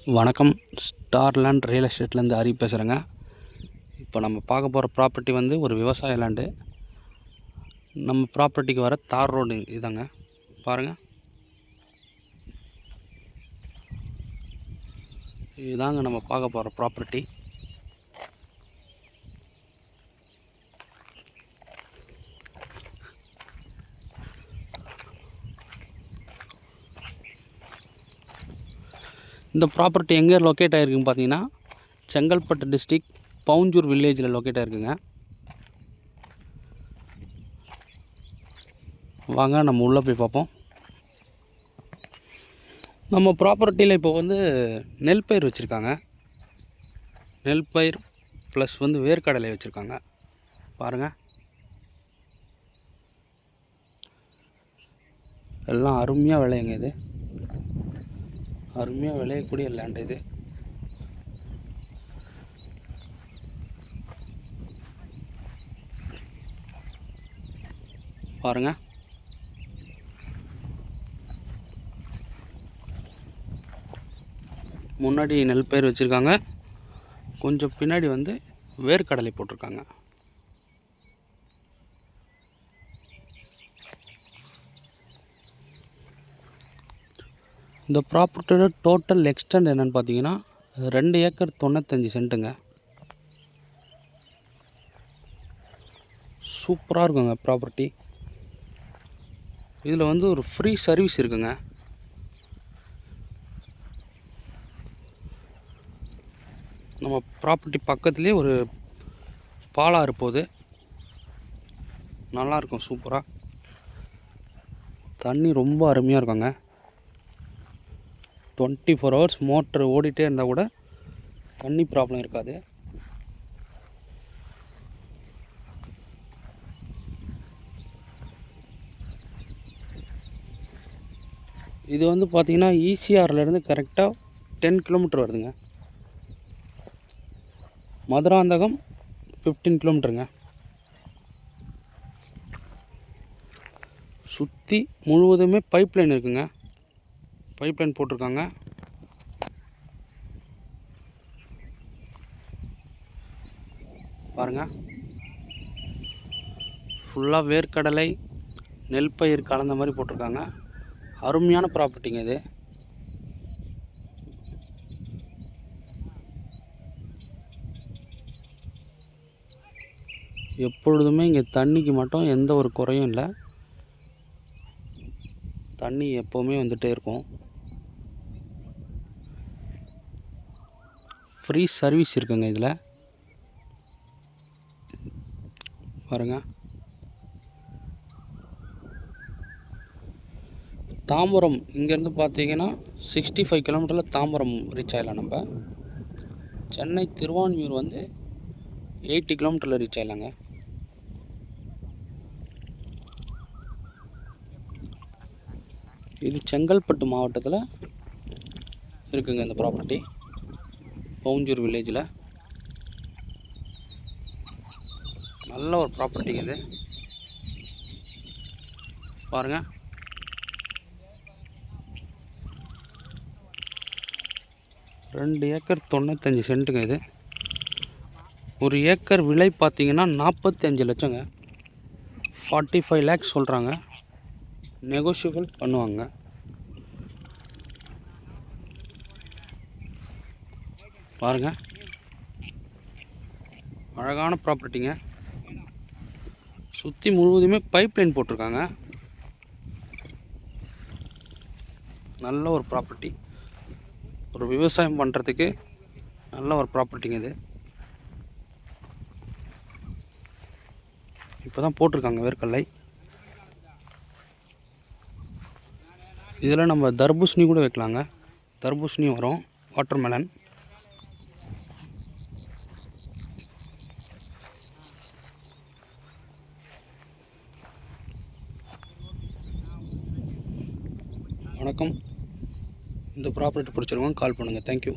வணக்கம். Star land real எஸ்டேட்லேருந்து Hari பேசுகிறேங்க. இப்போ நம்ம பார்க்க போகிற ப்ராப்பர்ட்டி வந்து ஒரு விவசாய லேண்டு. நம்ம ப்ராப்பர்ட்டிக்கு வர தார் ரோடு இதாங்க, பாருங்கள். இதுதாங்க நம்ம பார்க்க போகிற ப்ராப்பர்ட்டி. இந்த ப்ராப்பர்ட்டி எங்கே லொக்கேட் ஆகிருக்குன்னு பார்த்தீங்கன்னா, செங்கல்பட்டு டிஸ்ட்ரிக் பவுஞ்சூர் வில்லேஜில் லொக்கேட் ஆகிருக்குங்க. வாங்க நம்ம உள்ளே போய் பார்ப்போம். நம்ம ப்ராப்பர்ட்டியில் இப்போ வந்து நெல் பயிர் வச்சுருக்காங்க. நெல் பயிர் ப்ளஸ் வந்து வேர்க்கடலை வச்சுருக்காங்க, பாருங்கள். எல்லாம் அருமையாக விளையுங்க. இது அருமையாக விளையக்கூடிய லேண்ட் இது. பாருங்கள், முன்னாடி நெல் பயிர் வச்சுருக்காங்க, கொஞ்சம் பின்னாடி வந்து வேர்க்கடலை போட்டிருக்காங்க. இந்த ப்ராப்பர்ட்டியோட டோட்டல் எக்ஸ்டெண்ட் என்னென்னு பார்த்தீங்கன்னா 2 ஏக்கர் 95 சென்ட்டுங்க. சூப்பராக இருக்குங்க ப்ராப்பர்ட்டி. இதில் வந்து ஒரு ஃப்ரீ சர்வீஸ் இருக்குங்க. நம்ம ப்ராப்பர்ட்டி பக்கத்துலேயே ஒரு பாலாறு போகுது, நல்லாயிருக்கும் சூப்பராக. தண்ணி ரொம்ப அருமையாக இருக்குங்க. 24 ஹவர்ஸ் மோட்ரு ஓடிட்டே இருந்தால் கூட தண்ணி ப்ராப்ளம் இருக்காது. இது வந்து பார்த்திங்கன்னா ஈசிஆர்லேருந்து கரெக்டாக 10 கிலோமீட்டர் வருதுங்க. மதுராந்தகம் 15 கிலோமீட்டருங்க. சுற்றி முழுவதுமே பைப் லைன் இருக்குங்க. பைப் லைன் போட்டிருக்காங்க. பாருங்கள், ஃபுல்லாக வேர்க்கடலை நெல் பயிர் கலந்த மாதிரி போட்டிருக்காங்க. அருமையான ப்ராப்பர்ட்டிங்க இது. எப்பொழுதுமே இங்கே தண்ணிக்கு மட்டும் எந்த ஒரு குறையும் இல்லை. தண்ணி எப்போவுமே வந்துகிட்டே இருக்கும். ஃப்ரீ சர்வீஸ் இருக்குங்க இதில், பாருங்கள். தாம்பரம் இங்கேருந்து பார்த்தீங்கன்னா 65 கிலோமீட்டரில் தாம்பரம் ரீச் ஆகிடலாம். நம்ம சென்னை திருவான்மியூர் வந்து 80 கிலோமீட்டரில் ரீச் ஆகிடலாங்க. இது செங்கல்பட்டு மாவட்டத்தில் இருக்குங்க இந்த ப்ராப்பர்ட்டி, பவுஞ்சூர் வில்லேஜில். நல்ல ஒரு ப்ராப்பர்ட்டிங்க இது, பாருங்கள். ரெண்டு ஏக்கர் 95 சென்ட்டுங்க இது. ஒரு ஏக்கர் விலை பார்த்தீங்கன்னா 45 லட்சங்க. 45 லேக்ஸ் சொல்கிறாங்க. நெகோஷியபிள் பண்ணுவாங்க. பாருங்கள், அழகான ப்ராப்பர்ட்டிங்க. சுற்றி முழுவதுமே பைப் லைன் போட்டிருக்காங்க. நல்ல ஒரு ப்ராப்பர்ட்டி, ஒரு விவசாயம் பண்ணுறதுக்கு நல்ல ஒரு ப்ராப்பர்ட்டிங்க இது. இப்போ தான் போட்டிருக்காங்க வேர்க்கடலை. இதில் நம்ம தர்பூசணி கூட வைக்கலாங்க. தர்பூசணி வரும், வாட்டர்மெலன். வணக்கம். இந்த ப்ராப்பர்ட்டி பிடிச்சிருக்கோம், கால் பண்ணுங்கள். தேங்க்யூ.